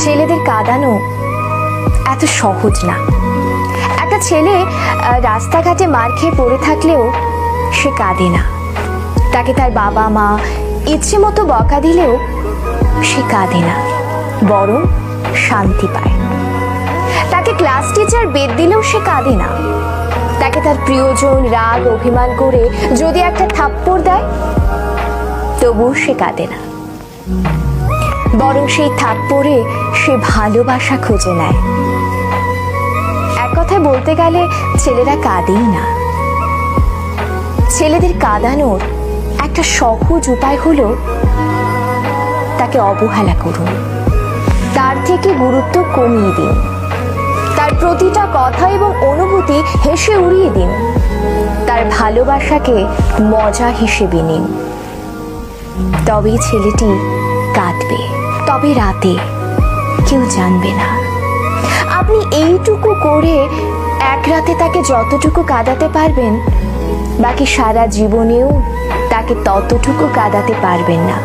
ছেলেদের কাঁদানো এত সহজ না। একটা ছেলে রাস্তাঘাটে মার খেয়ে পড়ে থাকলেও সে কাঁদে না। তাকে তার বাবা মা ইচ্ছে মতো বকা দিলেও সে কাঁদে না, বরং শান্তি পায়। তাকে ক্লাস টিচার বেদ দিলেও সে কাঁদে না। তাকে তার প্রিয়জন রাগ অভিমান করে যদি একটা থাপ্পড় দেয় তবুও সে কাঁদে না, বরং সেই থাপ্পড়ে সে ভালোবাসা খুঁজে নেয়। এক কথায় বলতে গেলে ছেলেরা কাঁদেই না। ছেলেদের কাঁদানোর একটা সহজ উপায় হলো তাকে অবহেলা করুন, তার থেকে গুরুত্ব কমিয়ে দিন, তার প্রতিটা কথা এবং অনুভূতি হেসে উড়িয়ে দিন, তার ভালোবাসাকে মজা হিসেবে নিন। তবেই ছেলেটি কাঁদবে, তবে রাতে কেউ জানবে না। আপনি এইটুকু করে এক রাতে তাকে যতটুকু কাঁদাতে পারবেন, বাকি সারা জীবনেও তাকে ততটুকু কাঁদাতে পারবেন না।